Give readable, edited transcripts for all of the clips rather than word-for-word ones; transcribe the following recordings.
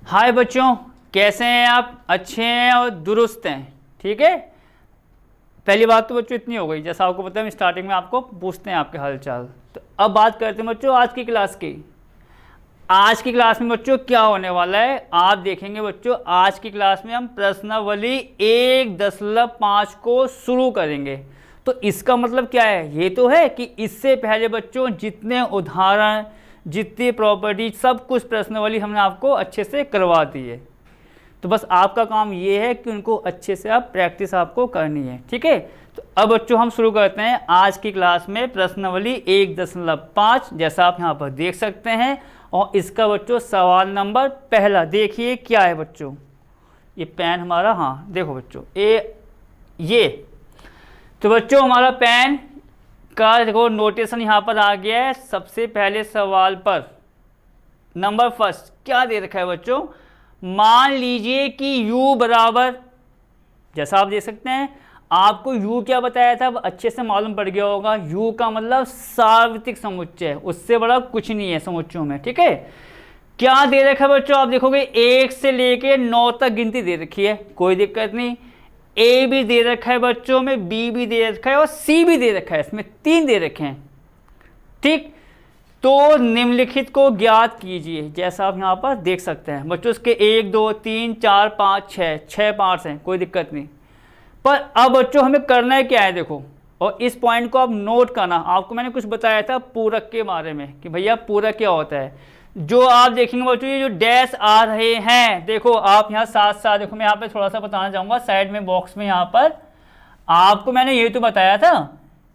हाय बच्चों, कैसे हैं आप? अच्छे हैं और दुरुस्त हैं? ठीक है। पहली बात तो बच्चों इतनी हो गई, जैसा आपको पता है हम स्टार्टिंग में आपको पूछते हैं आपके हालचाल। तो अब बात करते हैं बच्चों आज की क्लास की। आज की क्लास में बच्चों क्या होने वाला है आप देखेंगे बच्चों। आज की क्लास में हम प्रश्नावली 1.5 को शुरू करेंगे। तो इसका मतलब क्या है? ये तो है कि इससे पहले बच्चों जितने उदाहरण, जितनी प्रॉपर्टी, सब कुछ प्रश्नावली हमने आपको अच्छे से करवा दी है। तो बस आपका काम ये है कि उनको अच्छे से आप प्रैक्टिस आपको करनी है। ठीक है। तो अब बच्चों हम शुरू करते हैं आज की क्लास में प्रश्नावली 1.5, जैसा आप यहाँ पर देख सकते हैं। और इसका बच्चों सवाल नंबर पहला देखिए क्या है बच्चों। ये पेन हमारा, हाँ देखो बच्चों ये तो बच्चों हमारा पेन का देखो नोटेशन यहाँ पर आ गया है। सबसे पहले सवाल पर नंबर फर्स्ट क्या दे रखा है बच्चों। मान लीजिए कि u बराबर, जैसा आप देख सकते हैं, आपको u क्या बताया था अब अच्छे से मालूम पड़ गया होगा। u का मतलब सार्वत्रिक समुच्चय, उससे बड़ा कुछ नहीं है समुच्चयों में। ठीक है। क्या दे रखा है बच्चों? आप देखोगे 1 से लेके 9 तक गिनती दे रखी है, कोई दिक्कत नहीं। a भी दे रखा है बच्चों में, b भी दे रखा है और c भी दे रखा है। इसमें 3 दे रखे हैं। ठीक। तो निम्नलिखित को ज्ञात कीजिए, जैसा आप यहाँ पर देख सकते हैं बच्चों। इसके 1 2 3 4 5 6 पार्ट्स हैं, कोई दिक्कत नहीं। पर अब बच्चों हमें करना है क्या है देखो, और इस पॉइंट को आप नोट करना। आपको मैंने कुछ बताया था पूरक के बारे में कि भैया पूरक क्या होता है। जो आप देखेंगे बच्चों ये जो डैश आ रहे हैं, देखो आप यहाँ साथ साथ देखो। मैं यहाँ पे थोड़ा सा बताना चाहूँगा साइड में बॉक्स में। यहाँ पर आपको मैंने ये तो बताया था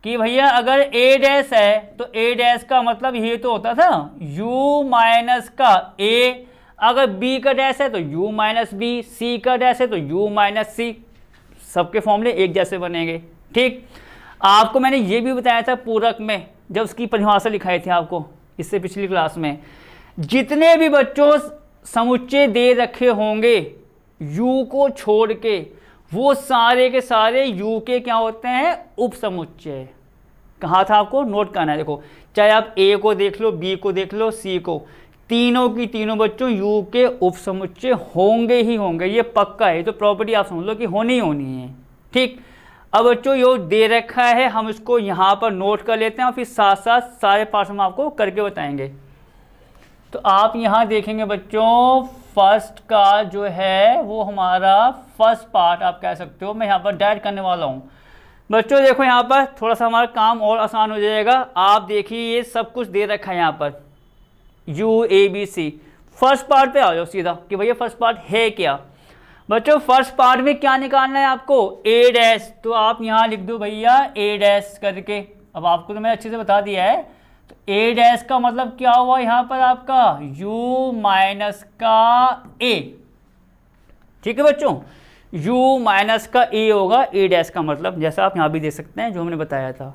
कि भैया अगर a डैश है तो a डैश का मतलब ये तो होता था u माइनस का a। अगर b का डैश है तो u माइनस b, c का डैश है तो u माइनस c। सबके फॉर्मूले एक जैसे बनेंगे। ठीक। आपको मैंने ये भी बताया था पूरक में, जब उसकी परिभाषा लिखाई थी आपको इससे पिछली क्लास में। जितने भी बच्चों समुच्चय दे रखे होंगे u को छोड़ के, वो सारे के सारे u के क्या होते हैं? उप समुच्चय। कहा था आपको नोट करना है। देखो चाहे आप a को देख लो, b को देख लो, c को, तीनों की तीनों बच्चों u के उप समुच्चय होंगे ही होंगे। ये पक्का है, तो प्रॉपर्टी आप समझ लो कि होनी ही होनी है। ठीक। अब बच्चों यो दे रखा है, हम इसको यहाँ पर नोट कर लेते हैं और फिर साथ साथ सारे पार्ट्स हम आपको करके बताएंगे। तो आप यहाँ देखेंगे बच्चों फर्स्ट का जो है वो हमारा फर्स्ट पार्ट आप कह सकते हो। मैं यहाँ पर डायरेक्ट करने वाला हूँ बच्चों। देखो यहाँ पर थोड़ा सा हमारा काम और आसान हो जाएगा। आप देखिए ये सब कुछ दे रखा है यहाँ पर u a b c। First part पे आ जाओ सीधा कि भैया फर्स्ट पार्ट है क्या। बच्चों फर्स्ट पार्ट में क्या निकालना है आपको? a dash. तो आप यहाँ लिख दो भैया a डैश करके। अब आपको तो मैंने अच्छे से बता दिया है। तो a डैश का मतलब क्या हुआ यहाँ पर आपका u माइनस का a। ठीक है बच्चों, u माइनस का a होगा a डैश का मतलब, जैसा आप यहाँ भी दे सकते हैं जो हमने बताया था।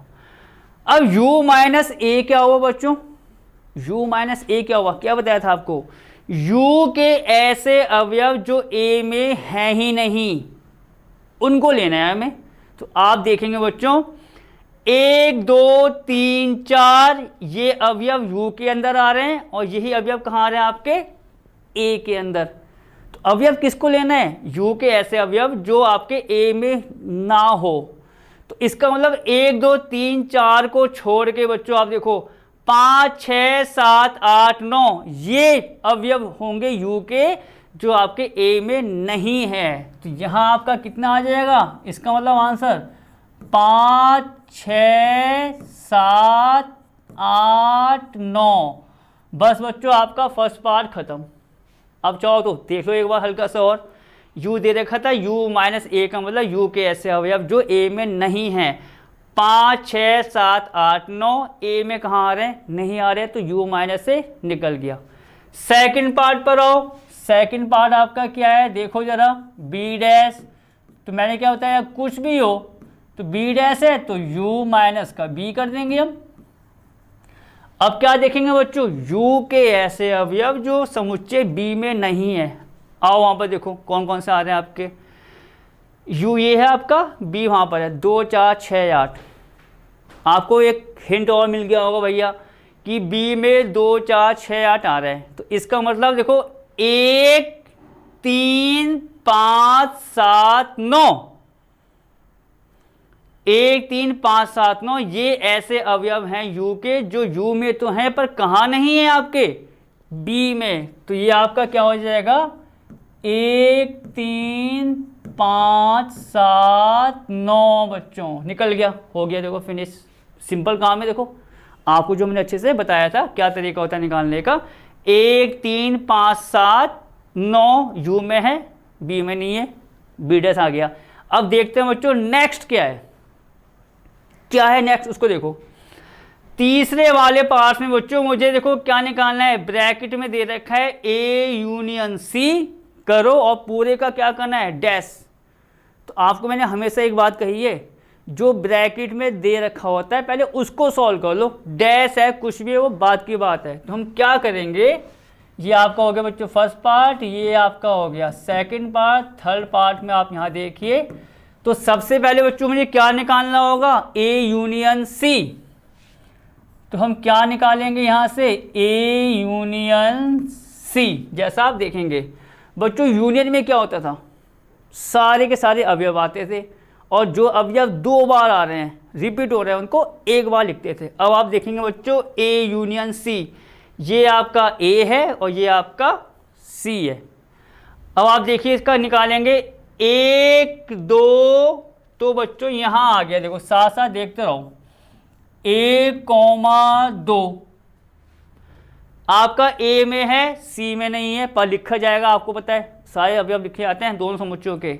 अब u माइनस a क्या हुआ बच्चों? u माइनस a क्या हुआ? क्या बताया था आपको? u के ऐसे अवयव जो a में हैं ही नहीं, उनको लेना है हमें। तो आप देखेंगे बच्चों 1 2 3 4 ये अवयव u के अंदर आ रहे हैं और यही अवयव कहाँ आ रहे हैं आपके? a के अंदर। तो अवयव किसको लेना है? u के ऐसे अवयव जो आपके a में ना हो। तो इसका मतलब 1 2 3 4 को छोड़ के बच्चों आप देखो 5 6 7 8 9 ये अवयव होंगे u के जो आपके a में नहीं है। तो यहाँ आपका कितना आ जाएगा? इसका मतलब आंसर 5 6 7 8 9। बस बच्चों आपका फर्स्ट पार्ट खत्म। अब चाहो तो देख लो एक बार हल्का सा और। u दे रखा था u माइनस a का मतलब u के ऐसे अवयव जो a में नहीं हैं। 5 6 7 8 9 a में कहाँ आ रहे हैं? नहीं आ रहे हैं, तो u माइनस से निकल गया। सेकंड पार्ट पर आओ। सेकंड पार्ट आपका क्या है देखो जरा, b डैश। तो मैंने क्या बताया, कुछ भी हो तो b डैश है तो u माइनस का b कर देंगे हम। अब क्या देखेंगे बच्चों? u के ऐसे अवयव जो समुच्चय b में नहीं है। आओ वहाँ पर देखो कौन कौन से आ रहे हैं आपके। u ये है आपका, b वहाँ पर है 2 4 6 8। आपको एक हिंट और मिल गया होगा भैया कि b में 2 4 6 8 आ रहे हैं। तो इसका मतलब देखो एक 3 5 7 9, 1 3 5 7 9 ये ऐसे अवयव हैं यू के जो यू में तो हैं पर कहाँ नहीं है आपके, बी में। तो ये आपका क्या हो जाएगा, 1 3 5 7 9 बच्चों, निकल गया, हो गया, देखो फिनिश। सिंपल काम है, देखो आपको जो मैंने अच्छे से बताया था क्या तरीका होता है निकालने का। 1 3 5 7 9 यू में है, बी में नहीं है, बी डैश आ गया। अब देखते हैं बच्चों नेक्स्ट क्या है, क्या है नेक्स्ट उसको देखो। तीसरे वाले पार्ट में बच्चों मुझे देखो क्या निकालना है, ब्रैकेट में दे रखा है ए यूनियन सी करो और पूरे का क्या करना है, डैश। तो आपको मैंने हमेशा एक बात कही है, जो ब्रैकेट में दे रखा होता है पहले उसको सॉल्व कर लो, डैश है कुछ भी है वो बात की बात है। तो हम क्या करेंगे, ये आपका हो गया बच्चों फर्स्ट पार्ट, ये आपका हो गया सेकंड पार्ट, थर्ड पार्ट में आप यहाँ देखिए। तो सबसे पहले बच्चों मुझे क्या निकालना होगा, ए यूनियन सी। तो हम क्या निकालेंगे यहाँ से, ए यूनियन सी। जैसा आप देखेंगे बच्चों यूनियन में क्या होता था, सारे के सारे अवयव आते थे और जो अवयव 2 बार आ रहे हैं रिपीट हो रहे हैं उनको एक बार लिखते थे। अब आप देखेंगे बच्चों ए यूनियन सी, ये आपका ए है और ये आपका सी है। अब आप देखिए इसका निकालेंगे 1 2, तो बच्चों यहाँ आ गया, देखो साथ साथ देखते रहो, 1,2 आपका ए में है सी में नहीं है, पर लिखा जाएगा, आपको पता है सारे अवयव लिखे जाते हैं दोनों समुच्चयों के।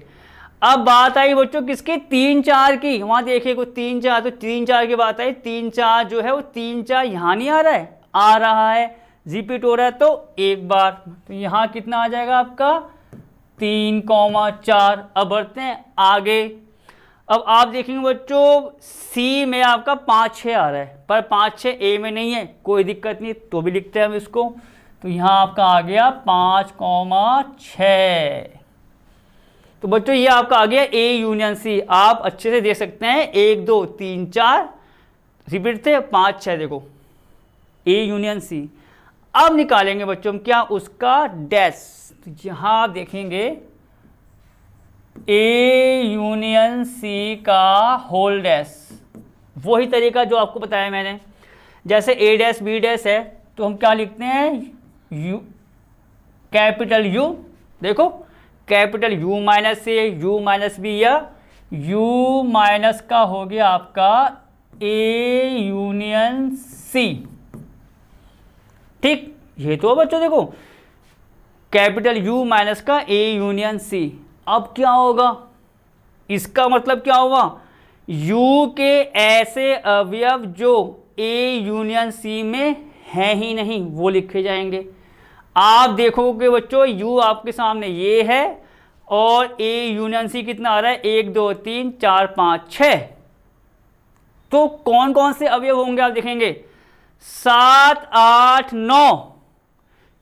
अब बात आई बच्चों किसकी, 3 4 की, वहां देखिए कोई 3 4, तो 3 4 की बात आई, 3 4 जो है वो 3 4 यहाँ नहीं आ रहा है, आ रहा है, रिपीट हो रहा है तो एक बार। तो यहाँ कितना आ जाएगा आपका 3,4। अब बढ़ते हैं आगे। अब आप देखेंगे बच्चों सी में आपका 5 6 आ रहा है, पर 5 6 ए में नहीं है, कोई दिक्कत नहीं, तो भी लिखते हैं हम इसको। तो यहाँ आपका आ गया 5,6। तो बच्चों ये आपका आ गया ए यूनियन सी। आप अच्छे से देख सकते हैं 1 2 3 4 रिपीट थे, 5 6 देखो ए यूनियन सी। अब निकालेंगे बच्चों हम क्या, उसका डैश। तो यहाँ आप देखेंगे ए यूनियन सी का होल डैश, वही तरीका जो आपको बताया मैंने। जैसे ए डैश बी डैश है तो हम क्या लिखते हैं, यू कैपिटल यू, देखो capital U minus A U minus B, या यू माइनस का हो गया आपका ए यूनियन सी। ठीक, ये तो बच्चों देखो कैपिटल यू माइनस का ए यूनियन सी। अब क्या होगा, इसका मतलब क्या होगा, यू के ऐसे अवयव जो ए यूनियन सी में हैं ही नहीं वो लिखे जाएंगे। आप देखोगे बच्चों यू आपके सामने ये है और ए यूनियन सी कितना आ रहा है, 1 2 3 4 5 6। तो कौन कौन से अवयव होंगे आप देखेंगे, 7 8 9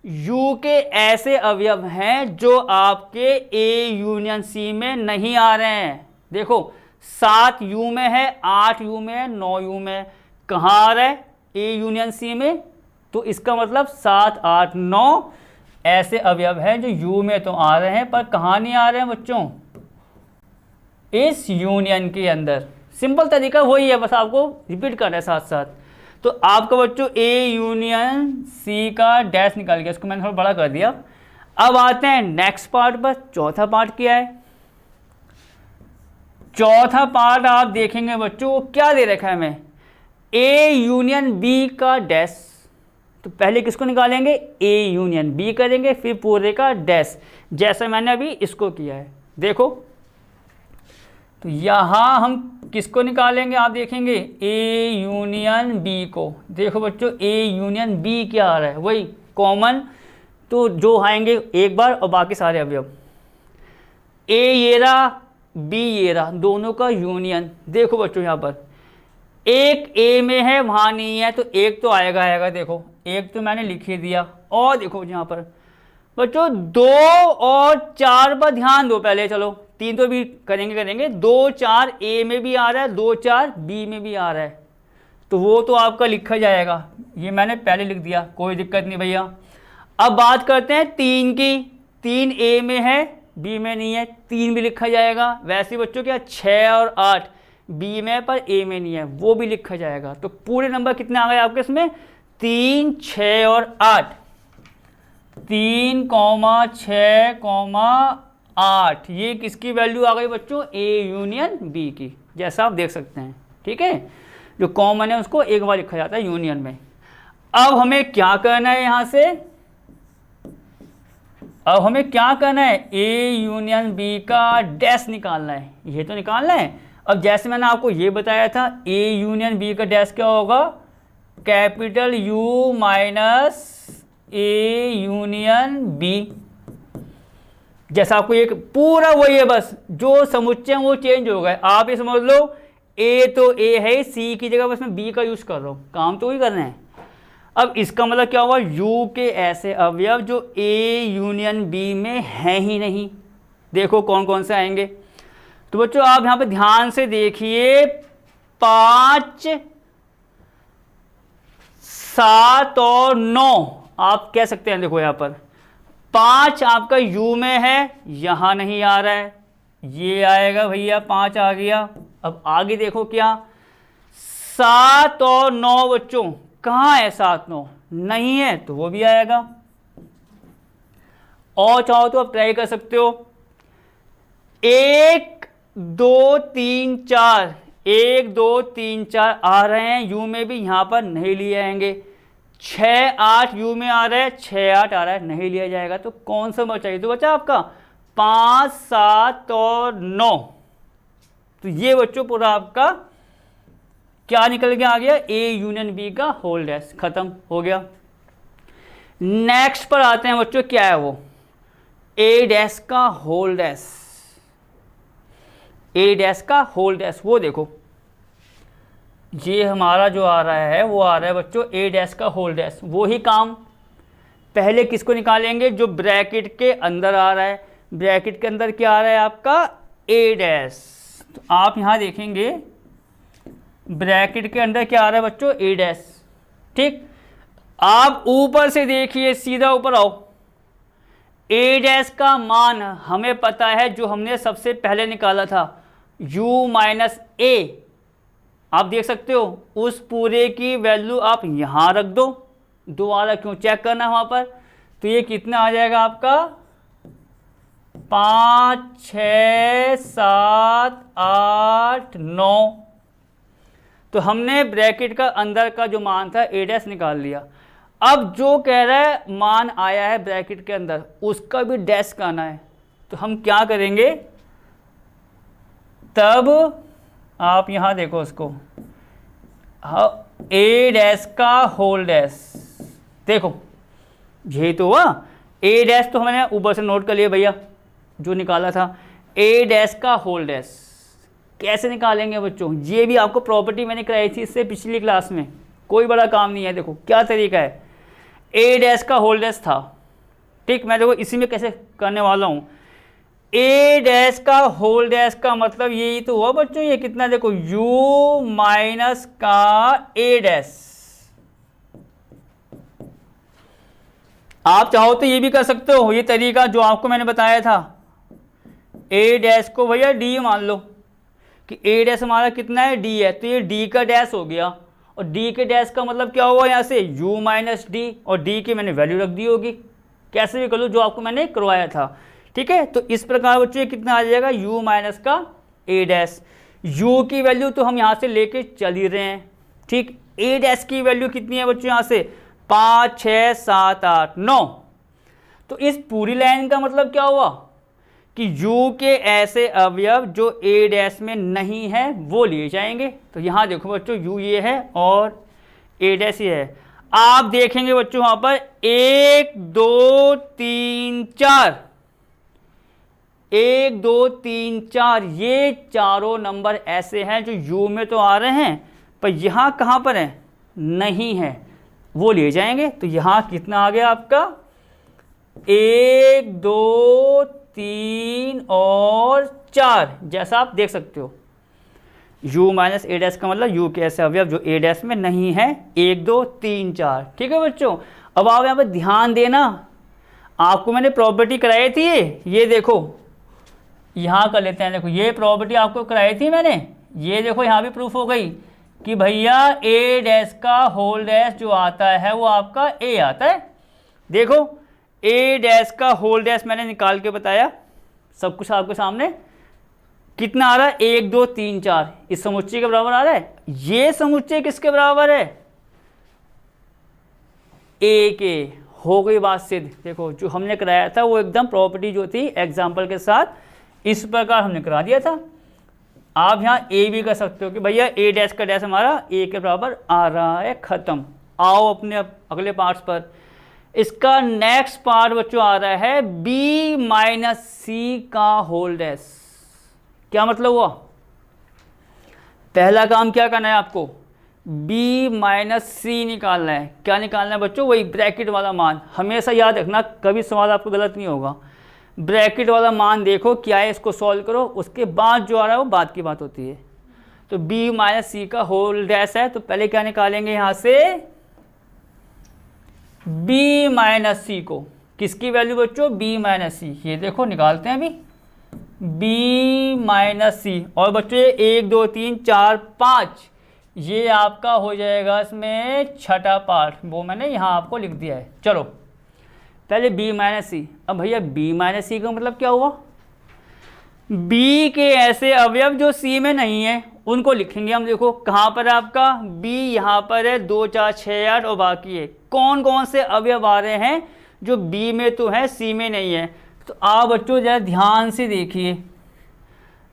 यू के ऐसे अवयव हैं जो आपके ए यूनियन सी में नहीं आ रहे हैं। देखो 7 यू में है, 8 यू में है, 9 यू में, कहाँ आ रहा है, ए यूनियन सी में। तो इसका मतलब 7 8 9 ऐसे अवयव हैं जो यू में तो आ रहे हैं पर कहाँ नहीं आ रहे हैं बच्चों, इस यूनियन के अंदर। सिंपल तरीका वही है, बस आपको रिपीट करना है साथ साथ। तो आपका बच्चों ए यूनियन सी का डैश निकल गया, इसको मैंने थोड़ा बड़ा कर दिया। अब आते हैं नेक्स्ट पार्ट पर। चौथा पार्ट क्या है, चौथा पार्ट आप देखेंगे बच्चों वो क्या दे रखा है हमें, ए यूनियन बी का डैश। तो पहले किसको निकालेंगे, ए यूनियन बी करेंगे, फिर पूरे का डैश, जैसा मैंने अभी इसको किया है। देखो तो यहाँ हम किसको निकालेंगे, आप देखेंगे ए यूनियन बी को। देखो बच्चों ए यूनियन बी क्या आ रहा है, वही कॉमन, तो जो आएंगे एक बार और बाकी सारे अवयव। ए ये रहा, बी ये रहा, दोनों का यूनियन। देखो बच्चों यहाँ पर एक ए में है वहाँ नहीं है, तो एक तो आएगा। देखो एक तो मैंने लिख ही दिया। और देखो यहाँ पर बच्चों 2 और 4 पर ध्यान दो पहले, चलो 3 तो भी करेंगे। 2 4 ए में भी आ रहा है, 2 4 बी में भी आ रहा है, तो वो तो आपका लिखा जाएगा। ये मैंने पहले लिख दिया, कोई दिक्कत नहीं भैया। अब बात करते हैं 3 की। 3 ए में है, बी में नहीं है, 3 भी लिखा जाएगा। वैसे बच्चों क्या 6 और 8 बी में पर ए में नहीं है, वो भी लिखा जाएगा। तो पूरे नंबर कितने आ गए आपके इसमें 3, 6 और 8। 3, 6, 8 ये किसकी वैल्यू आ गई बच्चों ए यूनियन बी की, जैसा आप देख सकते हैं। ठीक है, जो कॉमन है उसको एक बार लिखा जाता है यूनियन में। अब हमें क्या करना है यहाँ से, अब हमें क्या करना है ए यूनियन बी का डैश निकालना है, ये तो निकालना है। अब जैसे मैंने आपको ये बताया था ए यूनियन बी का डैश क्या होगा, capital U minus A union B. जैसा आपको एक पूरा वही है, बस जो समुच्चय वो चेंज हो गए। आप ये समझ लो ए तो ए है, सी की जगह बस मैं बी का यूज कर रहा हूँ, काम तो वही करना है। अब इसका मतलब क्या हुआ, u के ऐसे अवयव जो a यूनियन b में हैं ही नहीं। देखो कौन कौन से आएंगे। तो बच्चों आप यहाँ पे ध्यान से देखिए, 5, 7 और 9 आप कह सकते हैं। देखो यहाँ पर 5 आपका u में है, यहाँ नहीं आ रहा है, ये आएगा भैया, 5 आ गया। अब आगे देखो क्या 7 और 9 बच्चों कहाँ है, 7, 9 नहीं है, तो वो भी आएगा। और चाहो तो आप ट्राई कर सकते हो 1, 2, 3, 4, 1, 2, 3, 4 आ रहे हैं यू में भी, यहां पर नहीं लिए आएंगे। 6, 8 यू में आ रहा है, 6, 8 आ रहा है, नहीं लिया जाएगा। तो कौन सा नंबर चाहिए, तो बचा आपका 5, 7 और 9। तो ये बच्चों पूरा आपका क्या निकल के आ गया, ए यूनियन बी का होल डैश, खत्म हो गया। नेक्स्ट पर आते हैं बच्चों, क्या है वो ए डैश का होल डैश। ए डैश का होल डैश, वो देखो ये हमारा जो आ रहा है वो आ रहा है बच्चों ए डैश का होल डैश। वो ही काम पहले किसको निकालेंगे, जो ब्रैकेट के अंदर आ रहा है। ब्रैकेट के अंदर क्या आ रहा है आपका ए डैश। तो आप यहां देखेंगे ब्रैकेट के अंदर क्या आ रहा है बच्चों ए डैश। ठीक, आप ऊपर से देखिए, सीधा ऊपर आओ। ए डैश का मान हमें पता है, जो हमने सबसे पहले निकाला था u माइनस ए। आप देख सकते हो उस पूरे की वैल्यू आप यहां रख दो, दोबारा क्यों चेक करना वहां पर। तो ये कितना आ जाएगा आपका 5, 6, 7, 8, 9। तो हमने ब्रैकेट का अंदर का जो मान था ए डैश निकाल लिया। अब जो कह रहा है मान आया है ब्रैकेट के अंदर, उसका भी डैश करना है। तो हम क्या करेंगे, तब आप यहां देखो उसको, ए डैश का होल डैश। देखो यही तो हुआ, ए डैश तो हमने ऊपर से नोट कर लिया भैया जो निकाला था। ए डैश का होल डैश कैसे निकालेंगे बच्चों, ये भी आपको प्रॉपर्टी मैंने कराई थी इससे पिछली क्लास में, कोई बड़ा काम नहीं है। देखो क्या तरीका है, ए डैश का होल डैश था। ठीक, मैं देखो इसी में कैसे करने वाला हूँ। ए डैश का होल डैश का मतलब यही तो हुआ बच्चों, ये कितना देखो u माइनस का ए डैश। आप चाहो तो ये भी कर सकते हो, ये तरीका जो आपको मैंने बताया था। ए डैश को भैया डी मान लो कि ए डैश हमारा कितना है डी है, तो ये डी का डैश हो गया। और डी के डैश का मतलब क्या हुआ, यहाँ से u माइनस डी, और डी की मैंने वैल्यू रख दी होगी, कैसे भी कर लो जो आपको मैंने करवाया था। ठीक है, तो इस प्रकार बच्चों ये कितना आ जाएगा u माइनस का ए डैश। u की वैल्यू तो हम यहाँ से लेके चल ही रहे हैं। ठीक, ए डैश की वैल्यू कितनी है बच्चों, यहाँ से 5, 6, 7, 8, 9। तो इस पूरी लाइन का मतलब क्या हुआ कि u के ऐसे अवयव जो a डैश में नहीं है वो लिए जाएंगे। तो यहाँ देखो बच्चों u ये है और a डैश ये है। आप देखेंगे बच्चों वहाँ पर 1, 2, 3, 4, 1, 2, 3, 4 ये चारों नंबर ऐसे हैं जो u में तो आ रहे हैं पर यहाँ कहाँ पर है, नहीं है, वो लिए जाएंगे। तो यहाँ कितना आ गया आपका 1, 2, 3 और 4, जैसा आप देख सकते हो। u माइनस ए डैश का मतलब u के ऐसे अवयव जो a डैश में नहीं है, 1, 2, 3, 4। ठीक है बच्चों, अब आप यहाँ पर ध्यान देना, आपको मैंने प्रॉपर्टी कराई थी, ये देखो यहाँ कर लेते हैं। देखो ये प्रॉपर्टी आपको कराई थी मैंने, ये देखो यहाँ भी प्रूफ हो गई कि भैया ए डैश का होल डैश जो आता है वो आपका ए आता है। देखो ए डैश का होल डैश मैंने निकाल के बताया, सब कुछ आपके सामने। कितना आ रहा है? 1 2 3 4 इस समुच्चय के बराबर आ रहा है। ये समुच्चय किसके बराबर है? ए के। हो गई बात सिद्ध। देखो जो हमने कराया था वो एकदम प्रॉपर्टी जो थी एग्जाम्पल के साथ इस प्रकार हमने करा दिया था। आप यहाँ ए भी कर सकते हो कि भैया ए डैश का डैश हमारा ए के बराबर आ रहा है। ख़त्म। आओ अपने अगले पार्ट्स पर। इसका नेक्स्ट पार्ट बच्चों आ रहा है बी माइनस सी का होल डैश। क्या मतलब हुआ? पहला काम क्या करना है आपको? b माइनस सी निकालना है। क्या निकालना है बच्चों? वही ब्रैकेट वाला मान। हमेशा याद रखना, कभी सवाल आपको गलत नहीं होगा। ब्रैकेट वाला मान देखो क्या है, इसको सॉल्व करो, उसके बाद जो आ रहा है वो बाद की बात होती है। तो b माइनस सी का होल डैश है, तो पहले क्या निकालेंगे यहाँ से? b माइनस सी को। किसकी वैल्यू बच्चों? b माइनस सी। ये देखो निकालते हैं अभी b माइनस सी। और बच्चों ये 1 2 3 4 5 ये आपका हो जाएगा इसमें छठा पार्ट, वो मैंने यहाँ आपको लिख दिया है। चलो पहले b माइनस सी। अब भैया b माइनस सी का मतलब क्या हुआ? b के ऐसे अवयव जो c में नहीं है उनको लिखेंगे हम। देखो कहाँ पर है आपका b? यहाँ पर है 2 4 6 8 और बाकी है। कौन कौन से अवयव आ रहे हैं जो b में तो है c में नहीं है? तो आप बच्चों ज़रा ध्यान से देखिए।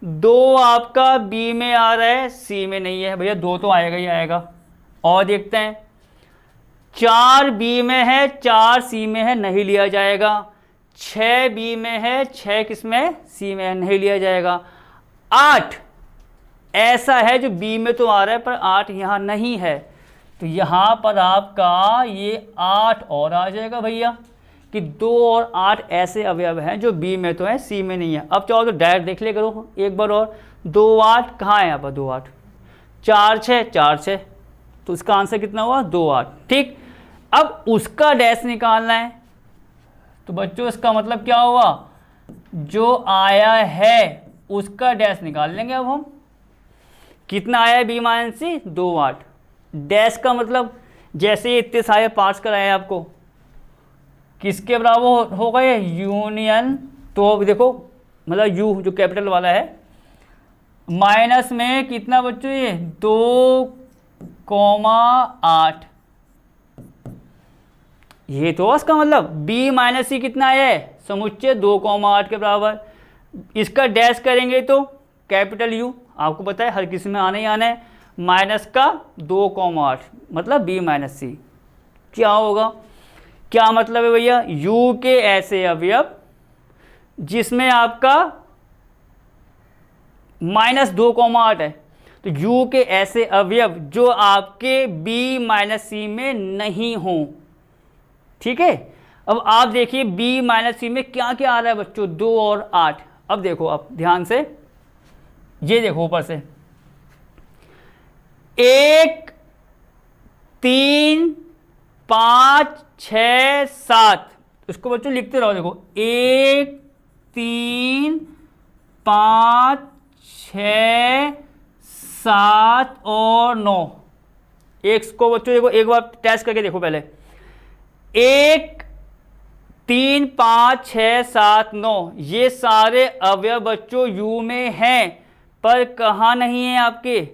2 आपका b में आ रहा है, c में नहीं है। भैया 2 तो आएगा ही आएगा। और देखते हैं 4 b में है, 4 c में है, नहीं लिया जाएगा। 6 b में है, 6 किस में? c में है, नहीं लिया जाएगा। 8 ऐसा है जो b में तो आ रहा है पर 8 यहाँ नहीं है, तो यहाँ पर आपका ये 8 और आ जाएगा भैया कि 2 और 8 ऐसे अवयव हैं जो b में तो है c में नहीं है। अब चाहो तो डायरेक्ट देख ले करो एक बार और। 2 8 कहाँ है यहाँ पर? 2 8 4 6 4 6, तो इसका आंसर कितना हुआ? 2 8। ठीक। अब उसका डैश निकालना है, तो बच्चों इसका मतलब क्या हुआ? जो आया है उसका डैश निकाल लेंगे। अब हम कितना आया है? b माइनस सी 2 8। डैश का मतलब जैसे इतने सारे पार्ट्स कराए आपको, किसके बराबर होगा ये? यूनियन। तो अब देखो मतलब u जो कैपिटल वाला है, माइनस में कितना बच्चों? ये 2,8। ये तो इसका मतलब b माइनस सी कितना है? समुच्चय 2,8 के बराबर। इसका डैश करेंगे तो कैपिटल U, आपको पता है हर किसी में आना ही आना है, माइनस का 2,8 मतलब b माइनस सी। क्या होगा? क्या मतलब है भैया? u के ऐसे अवयव जिसमें आपका माइनस 2,8 है, तो u के ऐसे अवयव जो आपके b माइनस सी में नहीं हों। ठीक है। अब आप देखिए b माइनस सी में क्या क्या आ रहा है बच्चों? 2 और 8। अब देखो आप ध्यान से, ये देखो ऊपर से 1 3 5 6 7, इसको बच्चों लिखते रहो। देखो 1 3 5 6 7 और 9। एक को बच्चों देखो एक बार टेस्ट करके देखो पहले। 1 3 5 6 7 9 ये सारे अवयव बच्चों u में हैं, पर कहाँ नहीं है आपके?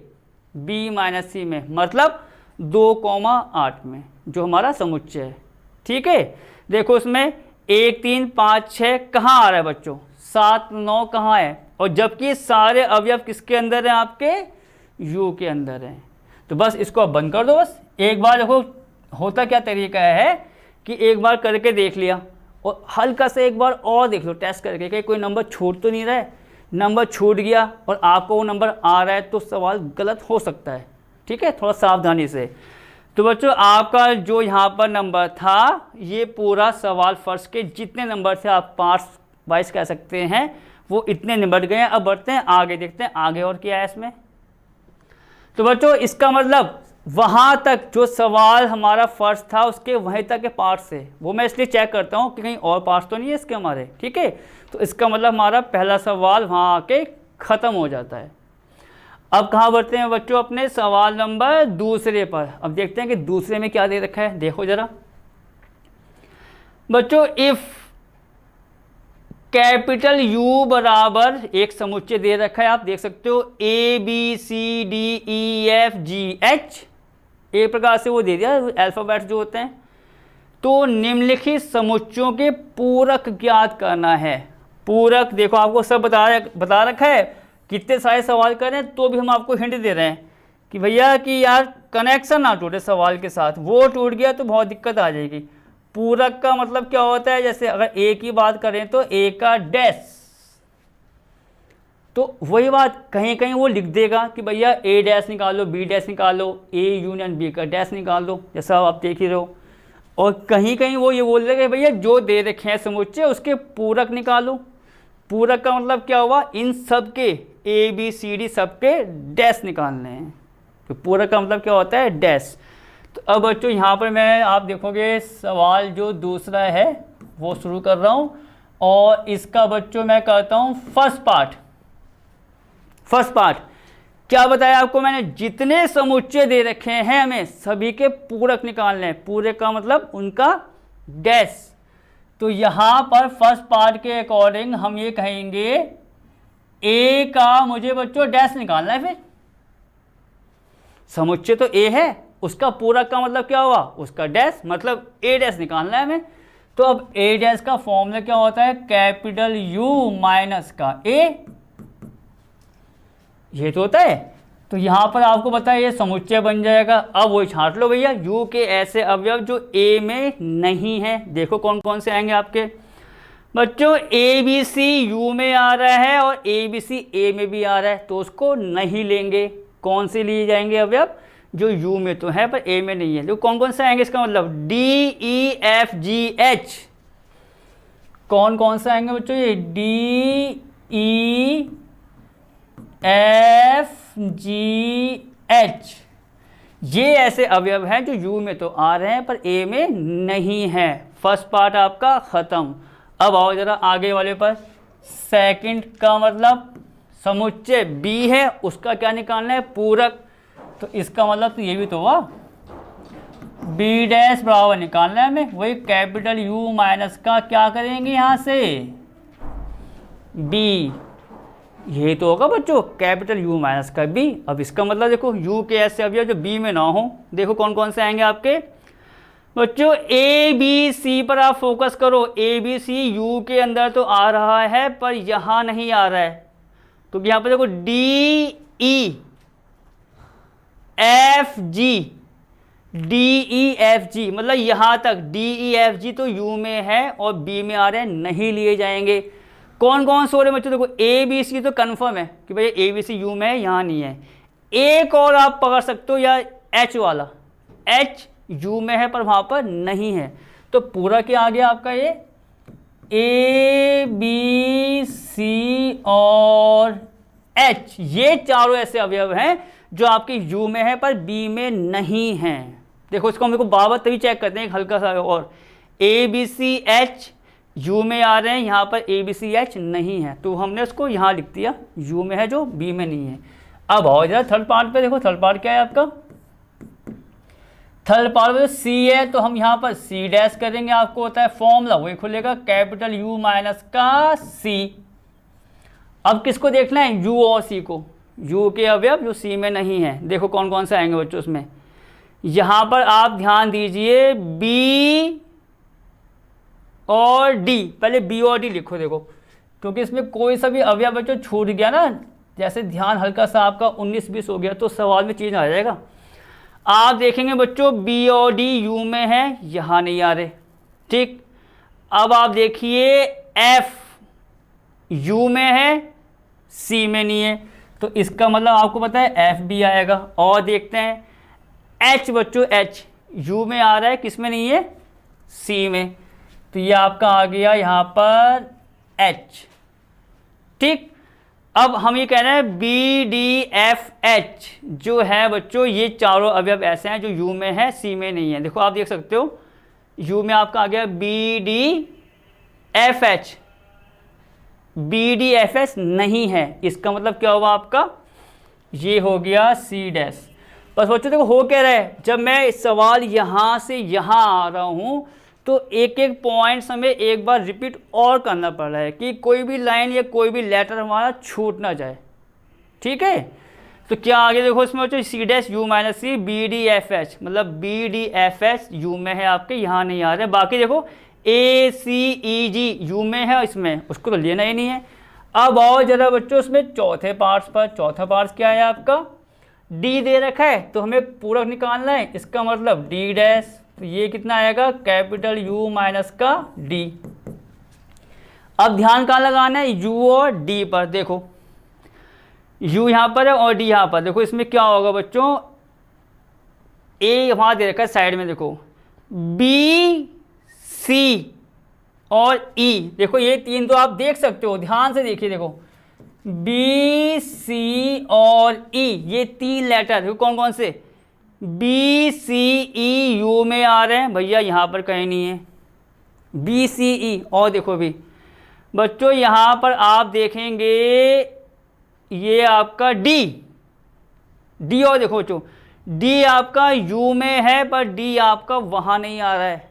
b माइनस सी में, मतलब 2,8 में जो हमारा समुच्चय है। ठीक है। देखो इसमें 1 3 5 6 कहाँ आ रहा है बच्चों? 7 9 कहाँ है? और जबकि सारे अवयव किसके अंदर हैं? आपके u के अंदर हैं। तो बस इसको अब बंद कर दो। बस एक बार देखो होता क्या तरीका है कि एक बार करके देख लिया और हल्का से एक बार और देख लो टेस्ट करके कि कोई नंबर छूट तो नहीं रहा है। नंबर छूट गया और आपको वो नंबर आ रहा है तो सवाल गलत हो सकता है। ठीक है, थोड़ा सावधानी से। तो बच्चों आपका जो यहाँ पर नंबर था, ये पूरा सवाल फर्श के जितने नंबर थे आप पार्ट्स वाइज कह सकते हैं, वो इतने निपट गए हैं। अब बढ़ते हैं आगे, देखते हैं आगे और क्या है इसमें। तो बच्चों इसका मतलब वहाँ तक जो सवाल हमारा फर्स्ट था उसके वहीं तक के पार्ट्स है, वो मैं इसलिए चेक करता हूँ कि कहीं और पार्ट्स तो नहीं है इसके हमारे, ठीक है। तो इसका मतलब हमारा पहला सवाल वहाँ आके ख़त्म हो जाता है। अब कहाँ बढ़ते हैं बच्चों, अपने सवाल नंबर दूसरे पर। अब देखते हैं कि दूसरे में क्या दे रखा है, देखो ज़रा बच्चों। इफ़ कैपिटल यू बराबर एक समुच्चय दे रखा है, आप देख सकते हो A B C D E F G H, एक प्रकार से वो दे दिया अल्फ़ाबेट्स जो होते हैं। तो निम्नलिखित समुच्चयों के पूरक ज्ञात करना है। पूरक देखो आपको सब बता रखा है, कितने सारे सवाल करें तो भी हम आपको हिंट दे रहे हैं कि भैया कि यार कनेक्शन ना टूटे सवाल के साथ, वो टूट गया तो बहुत दिक्कत आ जाएगी। पूरक का मतलब क्या होता है, जैसे अगर ए की बात करें तो ए का डैश, तो वही बात कहीं कहीं वो लिख देगा कि भैया ए डैश निकालो, बी डैश निकालो, ए यूनियन बी का डैश निकाल दो, जैसा आप देख ही रहे हो। और कहीं कहीं वो ये बोल देगा भैया जो दे रखे हैं समुच्चय उसके पूरक निकालो। पूरक का मतलब क्या हुआ, इन सब के ए बी सी डी सब के डैश निकालने हैं। तो पूरक का मतलब क्या होता है, डैश। तो अब बच्चों यहाँ पर मैं आप देखोगे सवाल जो दूसरा है वो शुरू कर रहा हूँ, और इसका बच्चों मैं करता हूँ फर्स्ट पार्ट। क्या बताया आपको मैंने, जितने समुच्चय दे रखे हैं हमें सभी के पूरक निकालने हैं। पूरक का मतलब उनका डैश। तो यहाँ पर फर्स्ट पार्ट के अकॉर्डिंग हम ये कहेंगे ए का मुझे बच्चों डैश निकालना है। फिर समुच्चय तो ए है, उसका पूरक का मतलब क्या हुआ, उसका डैश, मतलब ए डैश निकालना है हमें। तो अब ए डैश का फॉर्मूला क्या होता है, कैपिटल यू माइनस का ए, ये तो होता है। तो यहाँ पर आपको पता है ये समुच्चय बन जाएगा। अब वही छांट लो भैया, यू के ऐसे अवयव जो ए में नहीं है। देखो कौन कौन से आएंगे आपके बच्चों, ए बी सी यू में आ रहा है और ए बी सी ए में भी आ रहा है, तो उसको नहीं लेंगे। कौन से लिए जाएंगे अवयव, जो यू में तो है पर ए में नहीं है। तो कौन कौन से आएंगे, इसका मतलब D E F G H. कौन कौन से आएंगे बच्चों, ये D E F G H, ये ऐसे अवयव हैं जो यू में तो आ रहे हैं पर ए में नहीं है। फर्स्ट पार्ट आपका ख़त्म। अब आओ जरा आगे वाले पर। सेकंड का मतलब समुच्चय बी है, उसका क्या निकालना है, पूरक। तो इसका मतलब तो ये भी तो हुआ, बी डैश बराबर निकालना है हमें। वही कैपिटल यू माइनस का क्या करेंगे यहाँ से, बी। यही तो होगा बच्चों, कैपिटल यू माइनस का बी। अब इसका मतलब देखो यू के ऐसे अवयव जो बी में ना हो, देखो कौन कौन से आएंगे आपके बच्चों। ए बी सी पर आप फोकस करो। ए बी सी यू के अंदर तो आ रहा है पर यहाँ नहीं आ रहा है। तो यहाँ पर देखो डी ई एफ जी, डी ई एफ जी मतलब यहाँ तक डी ई एफ जी तो यू में है और बी में आ रहे हैं, नहीं लिए जाएंगे। कौन कौन से हो रहे बच्चों, देखो ए बी सी तो कन्फर्म है कि भाई ए बी सी यू में है, यहाँ नहीं है। एक और आप पकड़ सकते हो, या एच वाला, एच यू में है पर वहाँ पर नहीं है। तो पूरा क्या आ गया आपका, ये ए बी सी और एच, ये चारों ऐसे अवयव हैं जो आपके यू में है पर बी में नहीं हैं। देखो इसको हम देखो बार तभी चेक करते हैं, एक हल्का सा और, A B C H U में आ रहे हैं, यहाँ पर ए बी सी एच नहीं है, तो हमने उसको यहाँ लिख दिया यू में है जो बी में नहीं है। अब आओ जरा थर्ड पार्ट पे, देखो थर्ड पार्ट क्या है आपका। थर्ड पार्ट में सी है तो हम यहाँ पर सी डैश करेंगे, आपको होता है फॉर्मूला वही खुलेगा, कैपिटल यू माइनस का सी। अब किसको देखना है, यू और सी को, यू के अवयव जो सी में नहीं है। देखो कौन कौन से आएंगे बच्चों उसमें, यहाँ पर आप ध्यान दीजिए बी और डी, पहले बी और डी लिखो देखो, क्योंकि इसमें कोई सा भी अवयव बच्चों छूट गया ना, जैसे ध्यान हल्का सा आपका 19-20 हो गया तो सवाल में चीज़ आ जाएगा। आप देखेंगे बच्चों बी और डी यू में है, यहाँ नहीं आ रहे, ठीक। अब आप देखिए एफ यू में है, सी में नहीं है, तो इसका मतलब आपको पता है एफ भी आएगा। और देखते हैं एच बच्चों, एच यू में आ रहा है, किस में नहीं है, सी में, तो ये आपका आ गया यहाँ पर एच, ठीक। अब हम ये कह रहे हैं बी डी एफ एच जो है बच्चों, ये चारों अवयव ऐसे हैं जो यू में है, सी में नहीं है। देखो आप देख सकते हो यू में आपका आ गया B D F H, B D F H नहीं है, इसका मतलब क्या हुआ आपका, ये हो गया सी डैश। बस बच्चों देखो हो क्या रहा है, जब मैं इस सवाल यहाँ से यहाँ आ रहा हूँ तो एक एक पॉइंट्स हमें एक बार रिपीट और करना पड़ रहा है कि कोई भी लाइन या कोई भी लेटर हमारा छूट ना जाए। ठीक है, तो क्या आगे देखो इसमें बच्चों C dash U minus C B D F H, मतलब B D F H U में है आपके, यहाँ नहीं आ रहे। बाकी देखो ए सी ई जी यू में है, इसमें उसको तो लेना ही नहीं है। अब आओ जरा बच्चों इसमें चौथे पार्ट्स पर। चौथा पार्ट्स क्या है आपका, डी दे रखा है तो हमें पूरक निकालना है, इसका मतलब डी डैश, तो ये कितना आएगा कैपिटल यू माइनस का डी। अब ध्यान कहाँ लगाना है, यू और डी पर। देखो यू यहाँ पर है और डी यहाँ पर, देखो इसमें क्या होगा बच्चों, ए वहाँ दे रखा है साइड में, देखो बी सी और ई, देखो ये तीन तो आप देख सकते हो, ध्यान से देखिए, देखो बी सी और ई ये तीन लेटर देखो कौन कौन से, बी सी ई यू में आ रहे हैं भैया, यहाँ पर कहीं नहीं है बी सी ई। और देखो भी बच्चों यहाँ पर आप देखेंगे ये आपका डी, डी और देखो बच्चों डी आपका यू में है पर डी आपका वहाँ नहीं आ रहा है,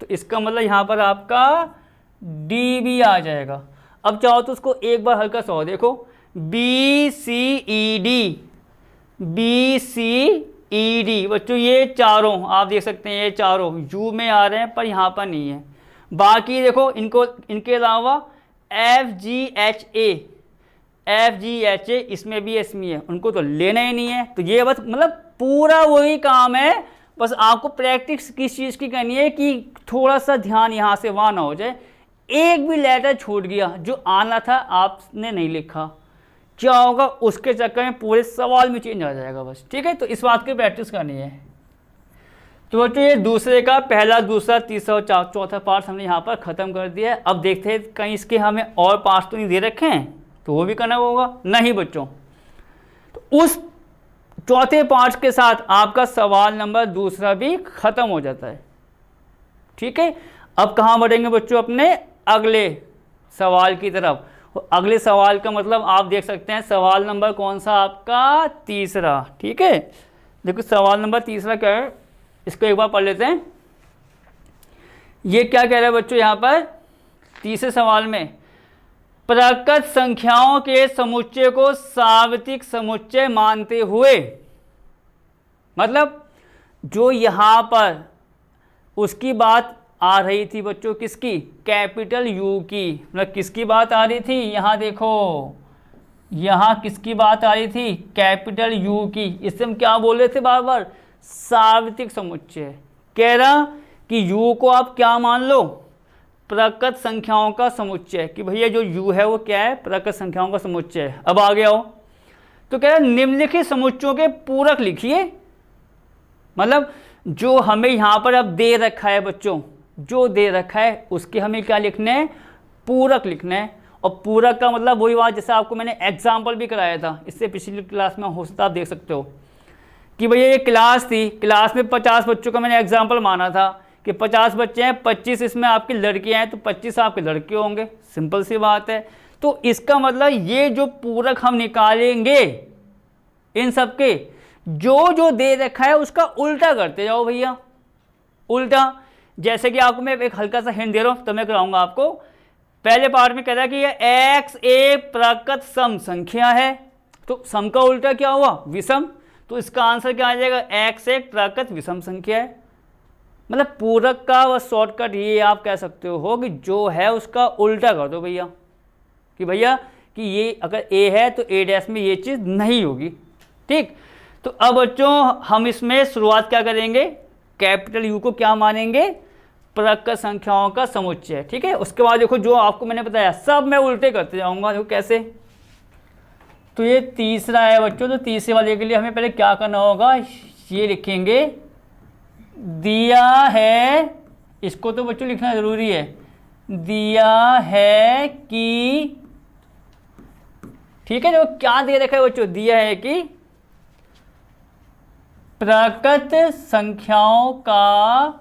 तो इसका मतलब यहाँ पर आपका डी भी आ जाएगा। अब चाहो तो उसको एक बार हल्का सा और देखो, B C E D, B C E D बच्चों ये चारों आप देख सकते हैं, ये चारों यू में आ रहे हैं पर यहाँ पर नहीं है। बाकी देखो इनको, इनके अलावा F G H A, F G H A इसमें भी इसमें है, उनको तो लेना ही नहीं है। तो ये बस मतलब पूरा वही काम है, बस आपको प्रैक्टिस किस चीज़ की करनी है कि थोड़ा सा ध्यान यहाँ से वहाँ ना हो जाए, एक भी लेटर छूट गया जो आना था आपने नहीं लिखा, क्या होगा उसके चक्कर में पूरे सवाल में चेंज आ जाएगा बस। ठीक है, तो इस बात की प्रैक्टिस करनी है। तो बच्चों ये दूसरे का पहला, दूसरा, तीसरा और चौथा पार्ट हमने यहाँ पर ख़त्म कर दिया है। अब देखते हैं कहीं इसके हमें और पार्ट्स तो नहीं दे रखे हैं तो वो भी करना होगा, नहीं बच्चों। तो उस चौथे पार्ट के साथ आपका सवाल नंबर दूसरा भी ख़त्म हो जाता है। ठीक है, अब कहाँ बढ़ेंगे बच्चों, अपने अगले सवाल की तरफ। अगले सवाल का मतलब आप देख सकते हैं सवाल नंबर कौन सा आपका, तीसरा। ठीक है, देखो सवाल नंबर तीसरा क्या है, इसको एक बार पढ़ लेते हैं। ये क्या कह रहा है बच्चों यहाँ पर तीसरे सवाल में, प्रकृत संख्याओं के समुच्चय को सार्वत्रिक समुच्चय मानते हुए, मतलब जो यहाँ पर उसकी बात आ रही थी बच्चों, किसकी, कैपिटल यू की, मतलब किसकी बात आ रही थी, यहाँ देखो यहाँ किसकी बात आ रही थी, कैपिटल यू की। इससे हम क्या बोल रहे थे बार बार, सार्वत्रिक समुच्चय। कह रहा कि यू को आप क्या मान लो, प्रकृत संख्याओं का समुच्चय, कि भैया जो यू है वो क्या है, प्रकृत संख्याओं का समुच्चय। अब आगे आओ, तो कह रहा निम्नलिखित समुच्चयों के पूरक लिखिए, मतलब जो हमें यहाँ पर अब दे रखा है बच्चों, जो दे रखा है उसके हमें क्या लिखना है, पूरक लिखना है। और पूरक का मतलब वही बात जैसे आपको मैंने एग्जाम्पल भी कराया था इससे पिछली क्लास में, हो सकता आप देख सकते हो कि भैया ये क्लास थी, क्लास में 50 बच्चों का मैंने एग्जाम्पल माना था कि 50 बच्चे हैं, 25 इसमें आपकी लड़कियां हैं तो 25 आपके लड़के होंगे, सिंपल सी बात है। तो इसका मतलब ये जो पूरक हम निकालेंगे इन सब के, जो जो दे रखा है उसका उल्टा करते जाओ भैया, उल्टा। जैसे कि आपको मैं एक हल्का सा हिंट दे रहा हूँ तो मैं कराऊंगा आपको। पहले पार्ट में कह रहा है कि ये x एक प्रकृत सम संख्या है, तो सम का उल्टा क्या हुआ, विषम, तो इसका आंसर क्या आ जाएगा, x एक प्रकृत विषम संख्या है। मतलब पूरक का वह शॉर्टकट ये आप कह सकते हो कि जो है उसका उल्टा कर दो भैया, कि भैया कि ये अगर a है तो a डैश में ये चीज़ नहीं होगी। ठीक, तो अब बच्चों हम इसमें शुरुआत क्या करेंगे, कैपिटल यू को क्या मानेंगे, प्रकृत संख्याओं का समुच्चय। ठीक है, उसके बाद देखो जो आपको मैंने बताया सब मैं उल्टे करते जाऊंगा, देखो कैसे। तो ये तीसरा है बच्चों, तो तीसरे वाले के लिए हमें पहले क्या करना होगा, ये लिखेंगे दिया है, इसको तो बच्चों लिखना जरूरी है, दिया है कि ठीक है। जो क्या दे रखा है बच्चों, दिया है कि प्राकृत संख्याओं का,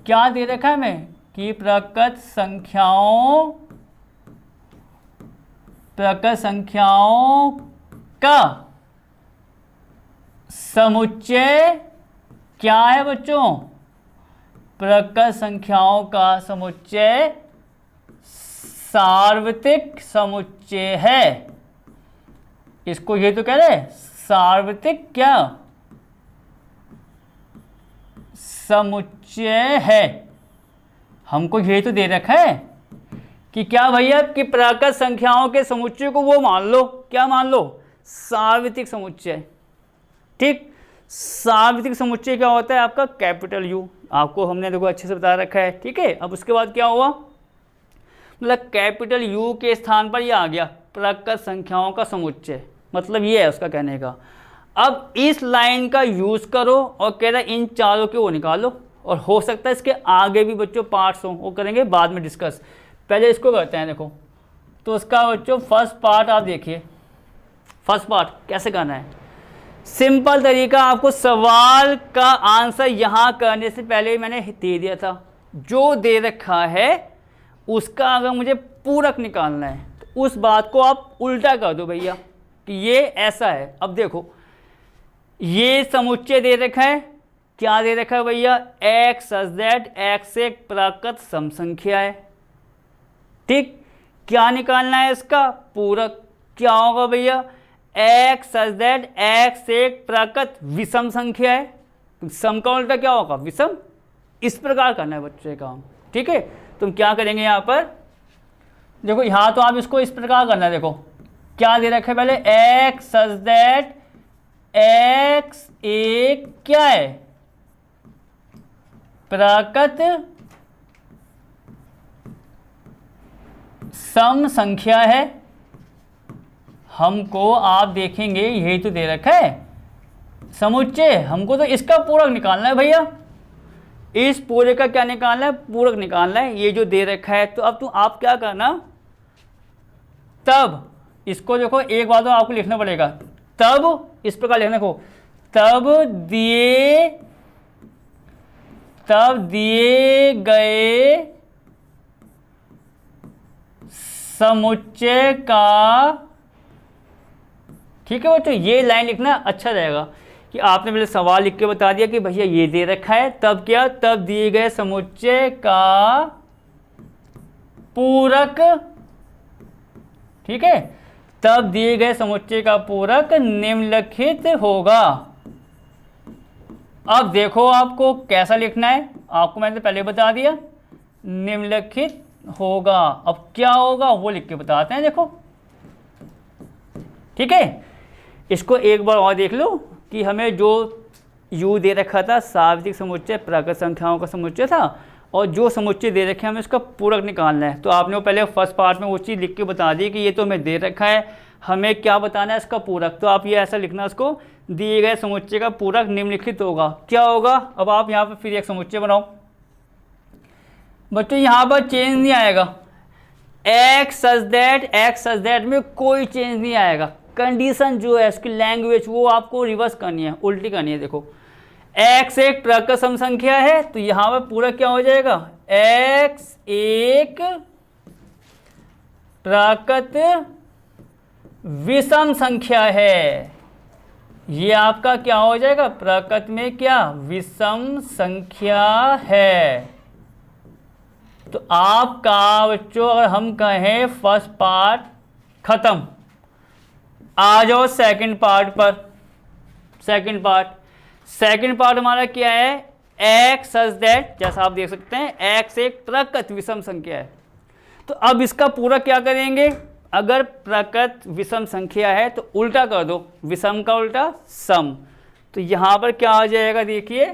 क्या दे रखा है हमें कि प्राकृत संख्याओं का समुच्चय क्या है बच्चों, प्राकृत संख्याओं का समुच्चय सार्वत्रिक समुच्चय है। इसको ये तो कह रहे सार्वत्रिक क्या समुच्चय है। हमको ये तो दे रखा है कि क्या भैया कि प्राकृत संख्याओं के समुच्चय को वो मान लो, क्या मान लो, सार्वत्रिक समुच्चय। ठीक, सार्वत्रिक समुच्चय क्या होता है आपका, कैपिटल यू। आपको हमने देखो अच्छे से बता रखा है। ठीक है, अब उसके बाद क्या हुआ, मतलब कैपिटल यू के स्थान पर ये आ गया प्राकृत संख्याओं का समुच्चय, मतलब ये है उसका कहने का। अब इस लाइन का यूज़ करो और कह रहा है इन चारों के वो निकालो, और हो सकता है इसके आगे भी बच्चों पार्ट्स हों, वो करेंगे बाद में डिस्कस, पहले इसको करते हैं। देखो तो उसका बच्चों फर्स्ट पार्ट आप देखिए, फर्स्ट पार्ट कैसे करना है, सिंपल तरीका। आपको सवाल का आंसर यहाँ करने से पहले मैंने दे दिया था, जो दे रखा है उसका अगर मुझे पूरक निकालना है तो उस बात को आप उल्टा कर दो भैया कि ये ऐसा है। अब देखो ये समुच्चय दे रखा है, क्या दे रखा है भैया, x सच दैट x एक प्राकृत सम संख्या है। ठीक, क्या निकालना है इसका पूरक, क्या होगा भैया, x सच दैट x एक प्राकृत विषम संख्या है, सम का उल्टा क्या होगा, विषम। इस प्रकार करना है बच्चे काम। ठीक है, तुम क्या करेंगे यहाँ पर, देखो यहाँ तो आप इसको इस प्रकार करना है। देखो क्या दे रखा है, पहले x सच दैट x एक क्या है, प्राकृत सम संख्या है। हमको आप देखेंगे यही तो दे रखा है समुच्चय, हमको तो इसका पूरक निकालना है भैया, इस पूरे का क्या निकालना है, पूरक निकालना है, ये जो दे रखा है। तो अब आप क्या करना, तब इसको देखो एक बात तो आपको लिखना पड़ेगा, तब इस प्रकार लिखना को, तब दिए गए समुच्चय का, ठीक है बच्चों, ये लाइन लिखना अच्छा रहेगा कि आपने पहले सवाल लिख के बता दिया कि भैया ये दे रखा है, तब क्या, तब दिए गए समुच्चय का पूरक, ठीक है, तब दिए गए समुच्चय का पूरक निम्नलिखित होगा। अब देखो आपको कैसा लिखना है, आपको मैंने पहले बता दिया, निम्नलिखित होगा। अब क्या होगा वो लिख के बताते हैं, देखो ठीक है। इसको एक बार और देख लो कि हमें जो u दे रखा था सार्वत्रिक समुच्चय प्राकृत संख्याओं का समुच्चय था, और जो समुच्चय दे रखे हैं हमें इसका पूरक निकालना है। तो आपने वो पहले फर्स्ट पार्ट में वो चीज़ लिख के बता दी कि ये तो हमें दे रखा है, हमें क्या बताना है इसका पूरक। तो आप ये ऐसा लिखना, इसको दिए गए समुच्चय का पूरक निम्नलिखित होगा। क्या होगा, अब आप यहाँ पर फिर एक समुच्चय बनाओ बच्चों, यहाँ पर चेंज नहीं आएगा, x सच दैट में कोई चेंज नहीं आएगा। कंडीशन जो है उसकी लैंग्वेज वो आपको रिवर्स करनी है, उल्टी करनी है। देखो x एक प्राकृत सम संख्या है, तो यहाँ पर पूरा क्या हो जाएगा, x एक प्राकृत विषम संख्या है। ये आपका क्या हो जाएगा, प्राकृत में क्या विषम संख्या है। तो आपका बच्चों अगर हम कहें फर्स्ट पार्ट खत्म, आ जाओ सेकंड पार्ट पर। सेकंड पार्ट हमारा क्या है, x सच दैट, जैसा आप देख सकते हैं x एक प्राकृत विषम संख्या है। तो अब इसका पूरा क्या करेंगे, अगर प्राकृत विषम संख्या है तो उल्टा कर दो, विषम का उल्टा सम। तो यहाँ पर क्या आ जाएगा, देखिए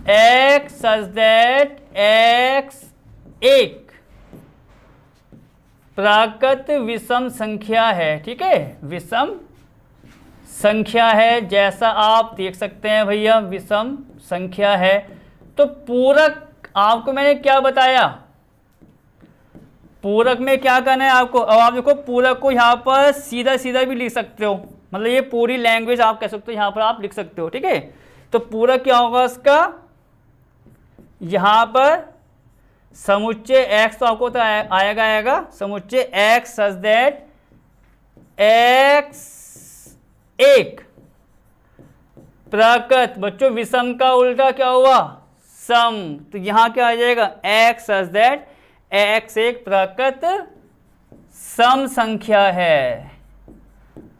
x सच दैट x एक प्राकृत विषम संख्या है। ठीक है, विषम संख्या है, जैसा आप देख सकते हैं भैया विषम संख्या है। तो पूरक आपको मैंने क्या बताया, पूरक में क्या करना है आपको, अब आप देखो पूरक को यहाँ पर सीधा सीधा भी लिख सकते हो, मतलब ये पूरी लैंग्वेज आप कह सकते हो यहाँ पर आप लिख सकते हो, ठीक है। तो पूरक क्या होगा उसका, यहाँ पर समुच्चय x तो आपको तो आएगा समुच्चय x सच दैट x एक प्रकृत, बच्चों विषम का उल्टा क्या हुआ, सम, तो यहाँ क्या आ जाएगा x सच दैट x एक प्रकृत सम संख्या है।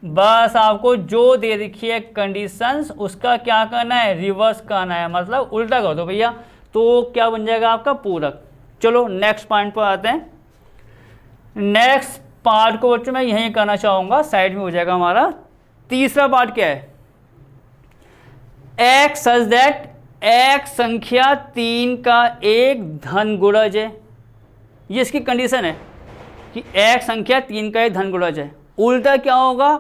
बस आपको जो दे रखी है कंडीशंस उसका क्या करना है, रिवर्स करना है, मतलब उल्टा कर दो भैया, तो क्या बन जाएगा आपका पूरक। चलो नेक्स्ट पॉइंट पर आते हैं। नेक्स्ट पार्ट को बच्चों मैं यहीं करना चाहूंगा, साइड में हो जाएगा हमारा। तीसरा पार्ट क्या है, x सच दैट x संख्या 3 का एक धन गुणज है, ये इसकी कंडीशन है कि x संख्या 3 का एक धन गुणज है। उल्टा क्या होगा,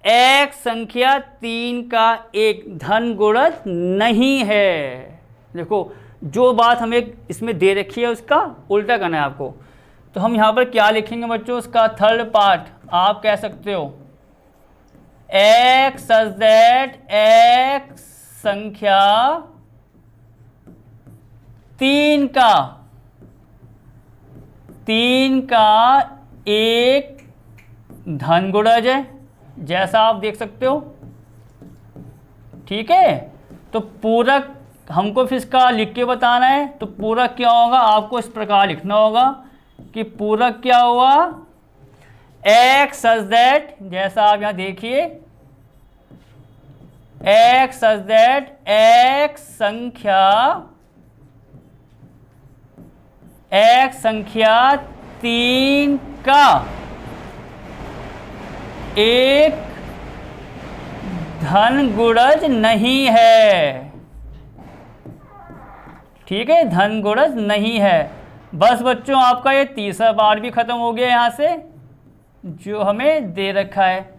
x संख्या 3 का एक धन गुणज नहीं है। देखो जो बात हमें इसमें दे रखी है उसका उल्टा करना है आपको। तो हम यहाँ पर क्या लिखेंगे बच्चों, उसका थर्ड पार्ट आप कह सकते हो x सच दैट x संख्या 3 का एक धन गुणज है, जैसा आप देख सकते हो, ठीक है। तो पूरक हमको फिर इसका लिख के बताना है, तो पूरक क्या होगा आपको इस प्रकार लिखना होगा कि पूरक क्या हुआ, x सच दैट, जैसा आप यहाँ देखिए x सच दैट x संख्या 3 का एक धन गुणज नहीं है, ठीक है, धन गुणज नहीं है। बस बच्चों आपका ये तीसरा पार्ट भी खत्म हो गया यहाँ से, जो हमें दे रखा है।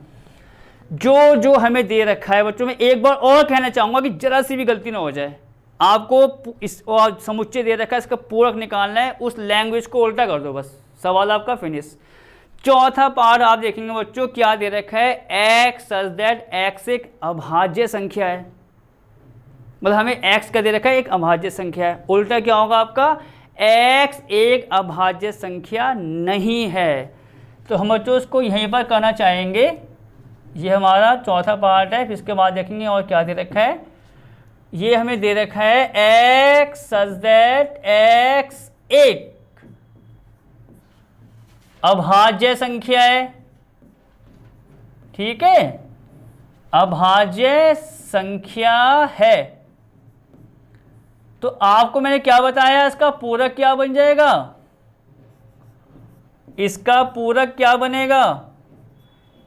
जो हमें दे रखा है बच्चों, मैं एक बार और कहना चाहूँगा कि जरा सी भी गलती ना हो जाए। आपको इस समुच्चय दे रखा है, इसका पूरक निकालना है, उस लैंग्वेज को उल्टा कर दो, बस सवाल आपका फिनिश। चौथा पार्ट आप देखेंगे बच्चों क्या दे रखा है, x सच दैट x एक अभाज्य संख्या है, मतलब हमें x का दे रखा है एक अभाज्य संख्या है। उल्टा क्या होगा आपका, x एक अभाज्य संख्या नहीं है। तो हम बच्चों उसको यहीं पर करना चाहेंगे, ये हमारा चौथा पार्ट है। फिर इसके बाद देखेंगे और क्या दे रखा है, ये हमें दे रखा है x सच दैट x एक अभाज्य संख्या है, ठीक है, अभाज्य संख्या है। तो आपको मैंने क्या बताया, इसका पूरक क्या बन जाएगा, इसका पूरक क्या बनेगा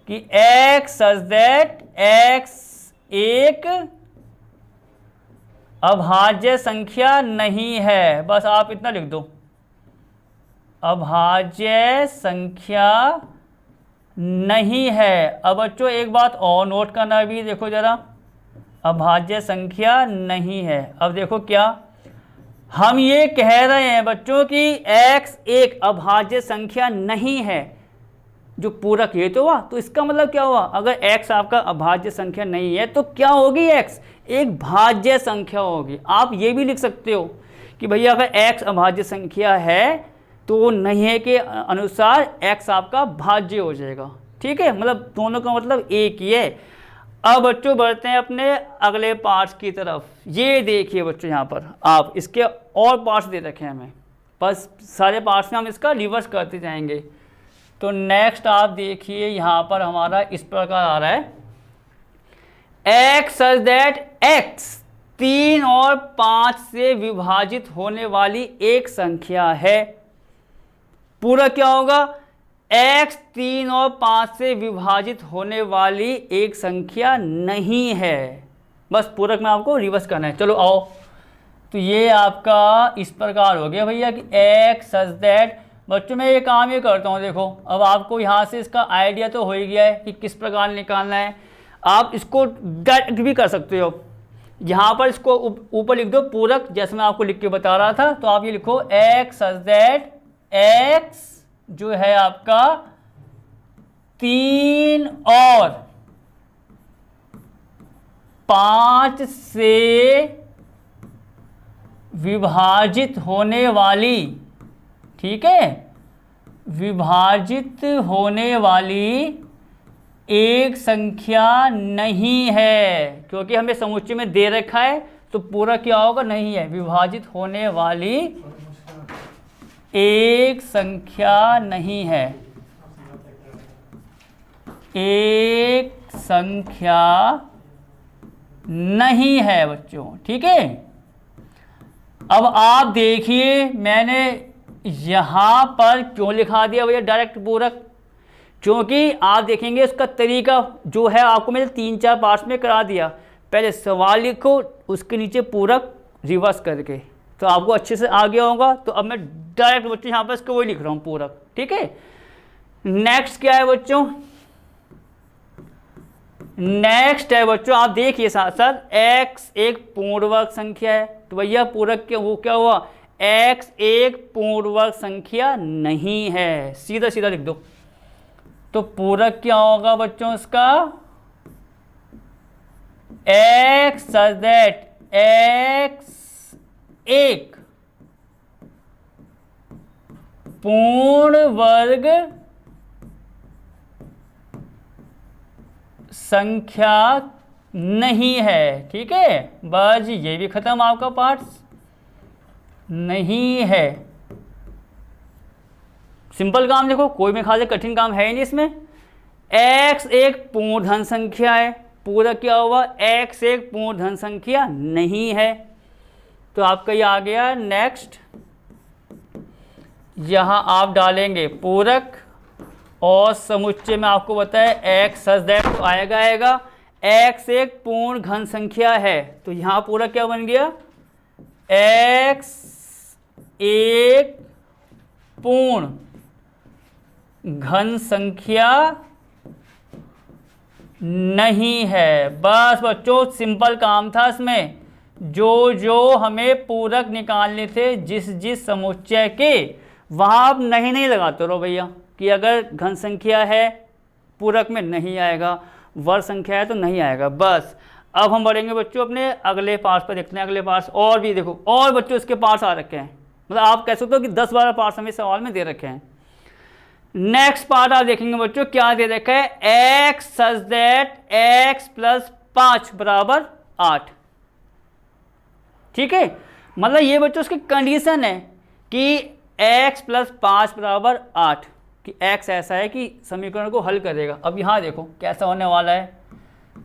कि x सच दैट x एक अभाज्य संख्या नहीं है। बस आप इतना लिख दो, अभाज्य संख्या नहीं है। अब बच्चों एक बात और नोट करना भी, देखो जरा, अभाज्य संख्या नहीं है। अब देखो क्या हम ये कह रहे हैं बच्चों कि x एक अभाज्य संख्या नहीं है, जो पूरक ये तो हुआ, तो इसका मतलब क्या हुआ, अगर x आपका अभाज्य संख्या नहीं है तो क्या होगी, x एक भाज्य संख्या होगी। आप ये भी लिख सकते हो कि भैया अगर x अभाज्य संख्या है तो नहीं है के अनुसार x आपका भाज्य हो जाएगा, ठीक है, मतलब दोनों का मतलब एक ही है। अब बच्चों बढ़ते हैं अपने अगले पार्ट्स की तरफ। ये देखिए बच्चों यहाँ पर आप इसके और पार्ट्स दे रखे हैं हमें, बस सारे पार्ट्स में हम इसका रिवर्स करते जाएंगे। तो नेक्स्ट आप देखिए यहाँ पर हमारा इस प्रकार आ रहा है, x सच दैट x 3 और 5 से विभाजित होने वाली एक संख्या है। पूरा क्या होगा, x 3 और 5 से विभाजित होने वाली एक संख्या नहीं है। बस पूरक में आपको रिवर्स करना है। चलो आओ, तो ये आपका इस प्रकार हो गया भैया कि x सच दैट, बच्चों मैं ये काम ये करता हूँ, देखो अब आपको यहाँ से इसका आइडिया तो हो ही गया है कि किस प्रकार निकालना है। आप इसको डायरेक्ट भी कर सकते हो, यहाँ पर इसको ऊपर लिख दो पूरक, जैसे मैं आपको लिख के बता रहा था। तो आप ये लिखो x सच दैट x जो है आपका 3 और 5 से विभाजित होने वाली, ठीक है, विभाजित होने वाली एक संख्या नहीं है, क्योंकि हमें समुच्चय में दे रखा है तो पूरा क्या होगा, नहीं है, विभाजित होने वाली एक संख्या नहीं है, एक संख्या नहीं है बच्चों, ठीक है। अब आप देखिए मैंने यहां पर क्यों लिखा दिया भैया डायरेक्ट पूरक, क्योंकि आप देखेंगे इसका तरीका जो है आपको मैंने 3-4 पार्ट्स में करा दिया। पहले सवाल लिखो, उसके नीचे पूरक रिवर्स करके, तो आपको अच्छे से आ गया होगा। तो अब मैं डायरेक्ट बच्चों यहाँ पर इसको वही लिख रहा हूँ पूरक, ठीक है। नेक्स्ट क्या है बच्चों, नेक्स्ट है बच्चों आप देखिए साथ साथ x एक पूर्ण वर्ग संख्या है, तो भैया पूरक के वो क्या हुआ, x एक पूर्ण वर्ग संख्या नहीं है, सीधा सीधा लिख दो। तो पूरक क्या होगा बच्चों इसका, x सच दैट x एक पूर्ण वर्ग संख्या नहीं है, ठीक है। बस ये भी खत्म आपका पार्ट, नहीं है। सिंपल काम देखो, कोई भी खास कठिन काम है ही नहीं इसमें। x एक पूर्ण धन संख्या है, पूरा क्या हुआ, x एक पूर्ण धन संख्या नहीं है, तो आपका ये आ गया। नेक्स्ट यहां आप डालेंगे पूरक और समुच्चय में आपको बताया x सच दैट, तो आएगा x एक पूर्ण घन संख्या है, तो यहां पूरक क्या बन गया, x एक पूर्ण घन संख्या नहीं है। बस बच्चों सिंपल काम था इसमें, जो जो हमें पूरक निकालने थे जिस जिस समुच्चय के, वहां आप नहीं लगाते रहो भैया कि अगर घन संख्या है पूरक में नहीं आएगा, वर्ग संख्या है तो नहीं आएगा। बस अब हम बढ़ेंगे बच्चों अपने अगले पार्ट्स पर, देखते हैं अगले पार्ट्स। और भी देखो, और बच्चों इसके पार्ट्स आ रखे हैं, मतलब आप कह सकते हो कि 10-12 पार्ट्स हमें सवाल में दे रखे हैं। नेक्स्ट पार्ट आप देखेंगे बच्चों क्या दे रखा है, x such that x plus 5 बराबर 8, ठीक है। मतलब ये बच्चों उसकी कंडीशन है कि x प्लस 5 बराबर 8, कि x ऐसा है कि समीकरण को हल करेगा। अब यहाँ देखो कैसा होने वाला है,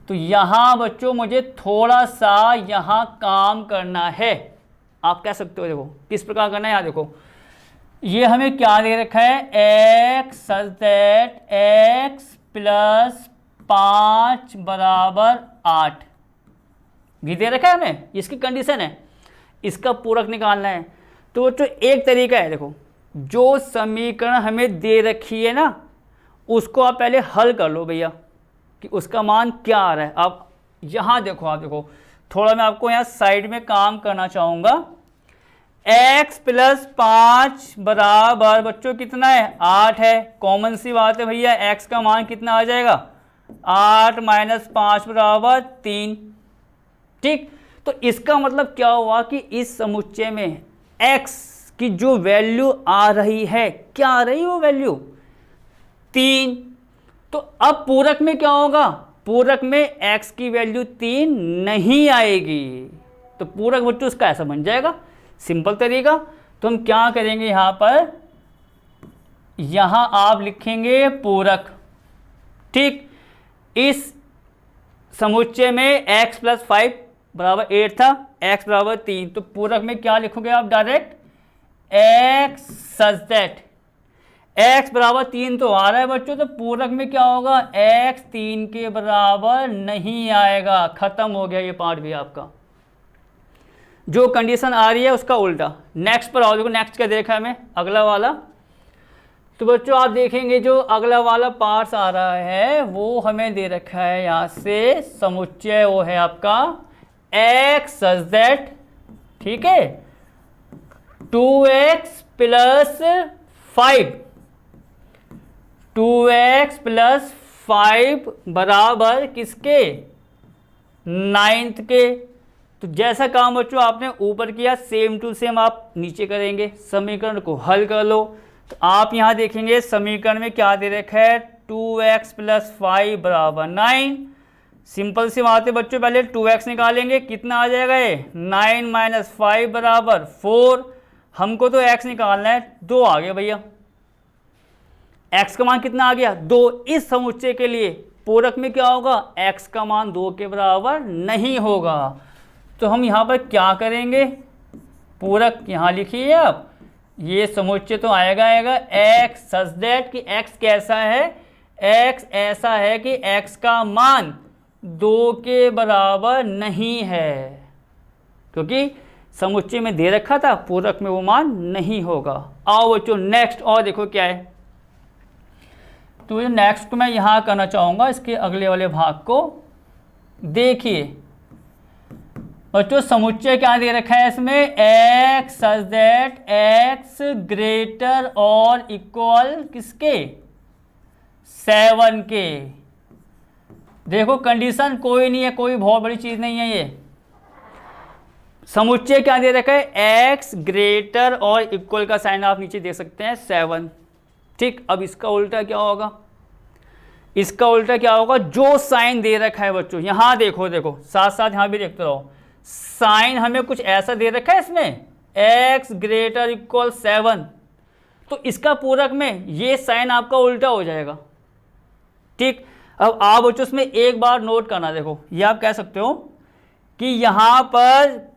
तो यहाँ बच्चों मुझे थोड़ा सा यहाँ काम करना है, आप कह सकते हो। देखो किस प्रकार करना है, यहाँ देखो ये हमें क्या दे रखा है, x such that x plus 5 बराबर 8 भी दे रखा है हमें, इसकी कंडीशन है, इसका पूरक निकालना है। तो बच्चों एक तरीका है, देखो जो समीकरण हमें दे रखी है ना, उसको आप पहले हल कर लो भैया कि उसका मान क्या आ रहा है। अब यहाँ देखो, आप देखो थोड़ा मैं आपको यहाँ साइड में काम करना चाहूँगा। x प्लस 5 बराबर बच्चों कितना है, 8 है। कॉमन सी बात है भैया, x का मान कितना आ जाएगा, 8 माइनस 5 बराबर 3, ठीक। तो इसका मतलब क्या हुआ कि इस समुच्चय में x की जो वैल्यू आ रही है, क्या आ रही है वो वैल्यू, 3। तो अब पूरक में क्या होगा, पूरक में x की वैल्यू 3 नहीं आएगी, तो पूरक बच्चों उसका ऐसा बन जाएगा, सिंपल तरीका। तो हम क्या करेंगे, यहाँ पर यहाँ आप लिखेंगे पूरक, ठीक। इस समुच्चय में x प्लस 5 बराबर 8 था, x बराबर 3, तो पूरक में क्या लिखोगे आप direct, x such that x बराबर 3 तो आ रहा है बच्चों, तो पूरक में क्या होगा, x 3 के बराबर नहीं आएगा। खत्म हो गया ये पार्ट भी आपका, जो कंडीशन आ रही है उसका उल्टा। नेक्स्ट पर आओ, देखो नेक्स्ट क्या देखा है हमें, अगला वाला। तो बच्चों आप देखेंगे जो अगला वाला पार्ट्स आ रहा है वो हमें दे रखा है यहाँ से समुच्चय, वो है आपका x सच दैट, ठीक है, 2x प्लस 5 2x प्लस 5 बराबर किसके, 9th के। तो जैसा काम बच्चों आपने ऊपर किया सेम टू सेम आप नीचे करेंगे, समीकरण को हल कर लो। तो आप यहाँ देखेंगे समीकरण में क्या दे रखा है, 2x प्लस 5 बराबर 9। सिंपल सी बात है बच्चों, पहले 2x निकालेंगे, कितना आ जाएगा ये, 9 माइनस 5 बराबर 4। हमको तो x निकालना है, 2 आ गया भैया। x का मान कितना आ गया, 2। इस समुच्चय के लिए पूरक में क्या होगा, x का मान 2 के बराबर नहीं होगा। तो हम यहाँ पर क्या करेंगे, पूरक यहाँ लिखिए आप, ये समुच्चय तो आएगा x सच दैट कि x कैसा है, x ऐसा है कि x का मान 2 के बराबर नहीं है, क्योंकि समुच्चय में दे रखा था, पूरक में वो मान नहीं होगा। आओ बच्चों नेक्स्ट और देखो क्या है। तो ये नेक्स्ट मैं यहाँ करना चाहूँगा, इसके अगले वाले भाग को देखिए बच्चों। समुच्चय क्या दे रखा है इसमें, x such that x greater और इक्वल किसके, 7 के। देखो कंडीशन कोई नहीं है, कोई बहुत बड़ी चीज़ नहीं है ये। समुच्चय क्या दे रखा है, x ग्रेटर और इक्वल का साइन आप नीचे देख सकते हैं 7। ठीक, अब इसका उल्टा क्या होगा, इसका उल्टा क्या होगा, जो साइन दे रखा है बच्चों, यहाँ देखो साथ साथ यहाँ भी देखते रहो, साइन हमें कुछ ऐसा दे रखा है इसमें, x ग्रेटर इक्वल 7, तो इसका पूरक में ये साइन आपका उल्टा हो जाएगा। ठीक, अब आप बच्चों इसमें एक बार नोट करना, देखो ये आप कह सकते हो कि यहाँ पर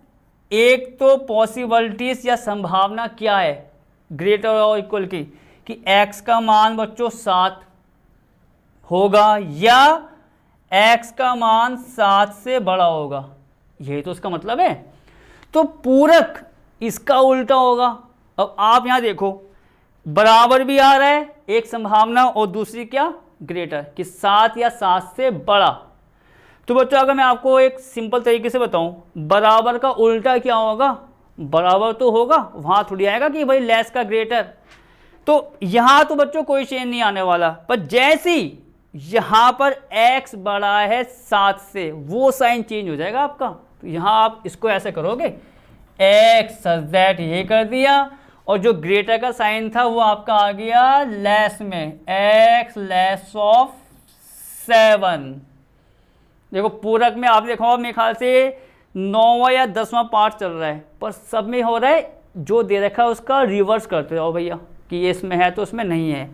एक तो पॉसिबिलिटीज या संभावना क्या है ग्रेटर और इक्वल की, कि x का मान बच्चों 7 होगा या x का मान 7 से बड़ा होगा, यही तो इसका मतलब है। तो पूरक इसका उल्टा होगा। अब आप यहाँ देखो बराबर भी आ रहा है एक संभावना, और दूसरी क्या, ग्रेटर, कि 7 या 7 से बड़ा। तो बच्चों अगर मैं आपको एक सिंपल तरीके से बताऊं, बराबर का उल्टा क्या होगा, बराबर तो होगा, वहाँ थोड़ी आएगा कि भाई लेस का ग्रेटर। तो यहाँ तो बच्चों कोई चेंज नहीं आने वाला, पर जैसी यहाँ पर x बड़ा है 7 से, वो साइन चेंज हो जाएगा आपका। तो यहाँ आप इसको ऐसे करोगे, x सच दैट ये कर दिया, और जो ग्रेटर का साइन था वो आपका आ गया लेस में, x लेस ऑफ 7। देखो पूरक में आप देखो मेरे ख्याल से 9वां या 10वां पार्ट चल रहा है, पर सब में हो रहा है जो दे रखा है उसका रिवर्स करते जाओ भैया, कि ये इसमें है तो उसमें नहीं है।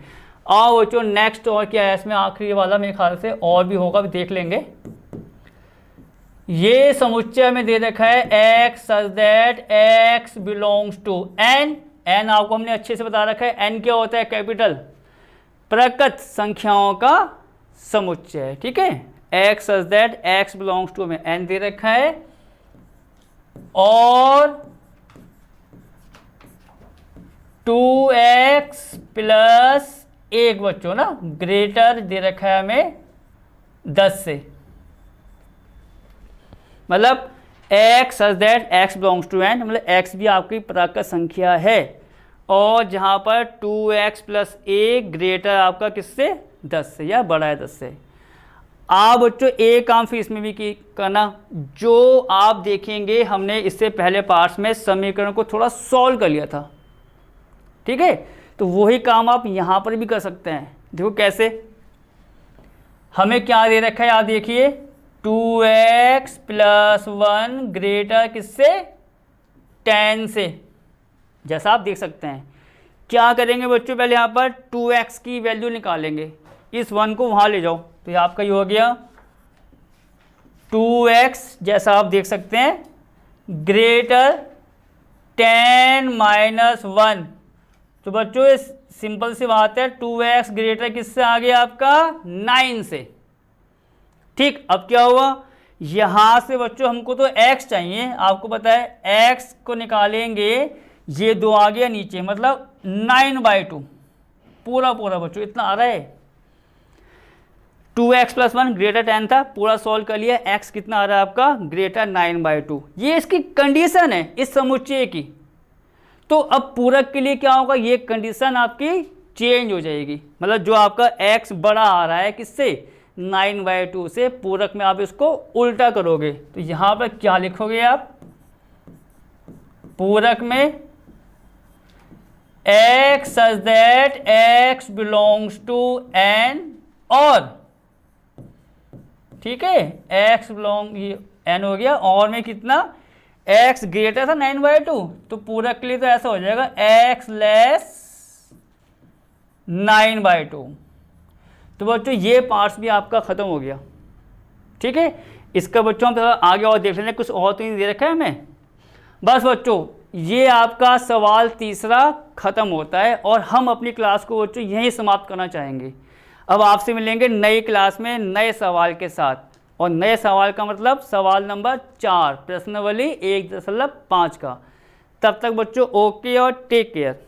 आओ बच्चों नेक्स्ट और क्या है इसमें, आखिरी वाला मेरे ख्याल से और भी होगा, भी देख लेंगे। ये समुच्चय में दे रखा है x such that x belongs to n। n आपको हमने अच्छे से बता रखा है, n क्या होता है, कैपिटल प्रकृत संख्याओं का समुच्चय। ठीक है, x such that x belongs to में n दे रखा है, और 2x प्लस 1 बच्चों ना ग्रेटर दे रखा है हमें 10 से, मतलब x such that x belongs to n, मतलब x भी आपकी प्राकृत संख्या है, और जहाँ पर 2x प्लस 1 ग्रेटर आपका किससे, 10 से या बड़ा है 10 से। आप बच्चों एक काम फिर इसमें भी करना, जो आप देखेंगे हमने इससे पहले पार्ट्स में समीकरण को थोड़ा सॉल्व कर लिया था। ठीक है, तो वही काम आप यहाँ पर भी कर सकते हैं। देखो कैसे, हमें क्या दे रखा है, आप देखिए 2x प्लस 1 ग्रेटर किससे, 10 से, जैसा आप देख सकते हैं। क्या करेंगे बच्चों, पहले यहाँ पर 2x की वैल्यू निकालेंगे, इस 1 को वहाँ ले जाओ, तो ये आपका ये हो गया 2x, जैसा आप देख सकते हैं, ग्रेटर 10 माइनस 1। तो बच्चों ये सिंपल सी बात है, 2x ग्रेटर किससे आ गया आपका, 9 से। ठीक, अब क्या हुआ, यहाँ से बच्चों हमको तो x चाहिए, आपको पता है x को निकालेंगे, ये 2 आ गया नीचे, मतलब 9/2 पूरा बच्चों इतना आ रहा है। 2x प्लस 1 ग्रेटर 10 था, पूरा सॉल्व कर लिया, x कितना आ रहा है आपका, ग्रेटर 9/2। ये इसकी कंडीशन है इस समुच्चय की। तो अब पूरक के लिए क्या होगा, ये कंडीशन आपकी चेंज हो जाएगी, मतलब जो आपका x बड़ा आ रहा है किससे, 9/2 से, पूरक में आप इसको उल्टा करोगे तो यहाँ पर क्या लिखोगे आप, पूरक में x such that x belongs to n, और ठीक है x belong, ये n हो गया, और में कितना, x ग्रेटर था 9/2, तो पूरक के लिए तो ऐसा हो जाएगा x लेस 9/2। तो बच्चों ये पार्ट्स भी आपका ख़त्म हो गया। ठीक है, इसका बच्चों हम आगे और देख लेते हैं, कुछ और तो नहीं दे रखा है हमें। बस बच्चों ये आपका सवाल तीसरा ख़त्म होता है और हम अपनी क्लास को बच्चों यहीं समाप्त करना चाहेंगे। अब आपसे मिलेंगे नई क्लास में नए सवाल के साथ, और नए सवाल का मतलब सवाल नंबर 4 प्रश्नावली 1.5 का। तब तक बच्चों ओके और टेक केयर।